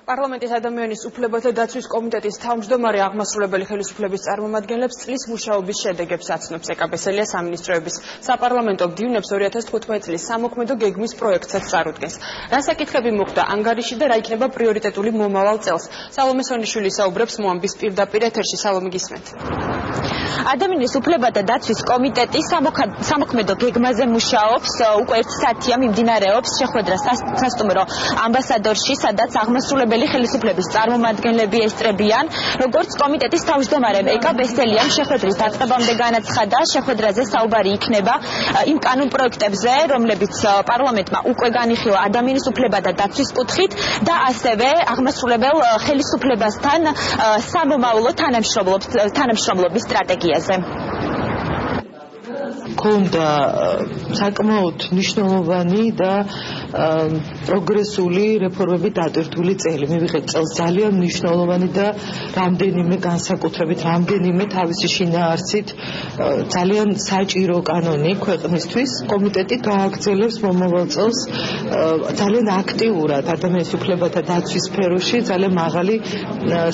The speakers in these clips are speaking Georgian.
პარლამენტის ადამიანის უფლებათა დაცვის კომიტეტის თავმჯდომარე აღმასრულებელი ხელისუფლების წარმომადგენლებს წლის მუშაობის შედეგებს აცნობს. ეკაბესელია სამინისტროების საპარლამენტო მდივნებს 2015 წლის სამოქმედო გეგმის პროექტსაც წარუდგენს. რა საკითხები მოხდა ანგარიში და რა იქნება პრიორიტეტული მომავალ წელს? სალომე სონიშვილი საუბრებს მოამბის პირდაპირ ეთერში. სალომე, გისმენთ. ადამიანის უფლებათა დაცვის კომიტეტი სამოქმედო გეგმაზე მუშაობს. უკვე 1 საათია მიმდინარეობს შეხვედრა სასტუმრო ამბასადორში, სადაც აღმასრულებელი ხელისუფლების წარმომადგენლები ესწრებიან. როგორც კომიტეტის თავმჯდომარემ ეკაბესელიამ შეხვედრის დაწყებამდე განაცხადა, შეხვედრაზე საუბარი იქნება იმ კანონპროექტებზე, რომლებიც პარლამენტმა უკვე განიხილა ადამიანის უფლებათა დაცვის კუთხით და ასევე აღმასრულებელ ხელისუფლებასთან სამომავლო თანამშრომლობის სტრატეგიაზე. ქონდა საკმაოდ მნიშვნელოვანი და პროგრესული რეფორმები დატვირთული წელი. მივიღეთ წელს ძალიან მნიშვნელოვანი და რამდენიმე განსაკუთრებით რამდენიმე თავისი შინაარსით ძალიან საჭირო კანონი ქვეყნისთვის. კომიტეტი გააგრძელებს მომავალ წელს ძალიან აქტიურად ადამიანის უფლებათა დაცვის სფეროში ძალიან მაღალი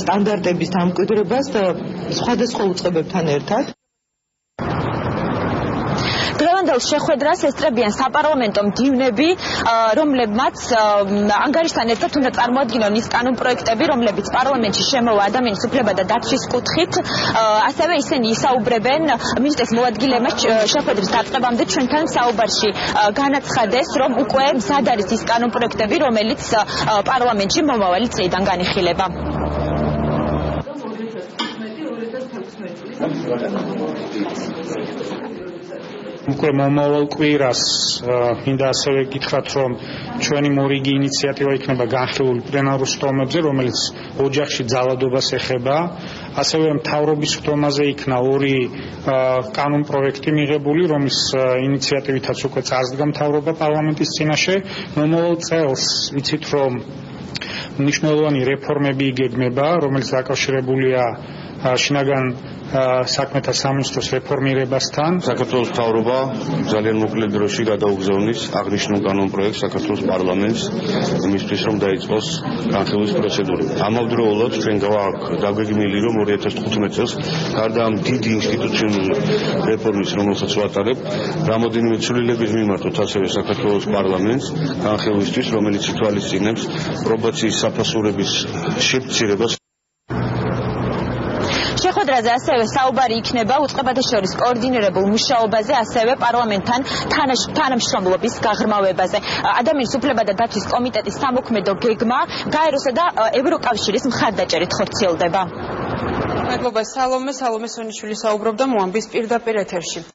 სტანდარტების დამკვიდრებას და სხვადასხვა უწყებებთან ერთად. დღევანდელ შეხვედრას ესწრებიან საპარლამენტო მდივნები, რომლებმაც ანგარიშთან ერთად უნდა წარმოადგინონ ის კანონპროექტები, რომლებიც პარლამენტში შემოვა ადამიანის უფლებათა დაცვის კუთხით. ასევე ისინი ისაუბრებენ მინისტრის მოადგილებმა შეხვედრის დაწყებამდე ჩვენთან საუბარში განაცხადეს, რომ უკვე მზად არის ის კანონპროექტები, რომელიც პარლამენტში მომავალი წლიდან განიხილება. უკვე მომავალ კვირას მინდა ასევე გითხრათ, რომ ჩვენი მორიგი ინიციატივა იქნება განხილული პლენარულ სტომებზე, რომელიც ოჯახში ძალადობას ეხება. ასევე მთავრობის ხდომაზე იქნა 2 კანონპროექტი მიღებული, რომლის ინიციატივითაც უკვე წარსდგა მთავრობა პარლამენტის წინაშე. მომავალ წელს ვიცით, რომ მნიშვნელოვანი რეფორმები იგეგმება, რომელიც დაკავშირებულია შინაგან საქმეთა სამინისტროს რეფორმირებასთან. საქართველოს მთავრობა ძალიან მოკლე დროში გადაუგზავნის აღნიშნულ კანონპროექტს საქართველოს პარლამენტს იმისთვის, რომ დაიწყოს განხილვის პროცედურა. ამავდროულად ჩვენ დაგვეგმილი, რომ 2015 წელს გარდა ამ დიდი ინსტიტუციონალური რეფორმის, რომელსაც ვატარებ, რამოდენიმე ცვლილების მიმართოთ ასევე საქართველოს პარლამენტს განხილვისთვის, რომელიც ითვალისწინებს პრობაციის საფასურების შემცირებას. შეხვედრაზე ასევე საუბარი იქნება უწყებათა შორის კოორდინირებულ მუშაობაზე, ასევე პარლამენტთან თანამშრომლობის გაღრმავებაზე. ადამიანის უფლებათა დაცვის კომიტეტის სამოქმედო გეგმა გაეროსა და ევროკავშირის მხარდაჭერით ხორციელდება. მადლობა სალომე სონიშვილი საუბრობდა მოამბის პირდაპირ ეთერში.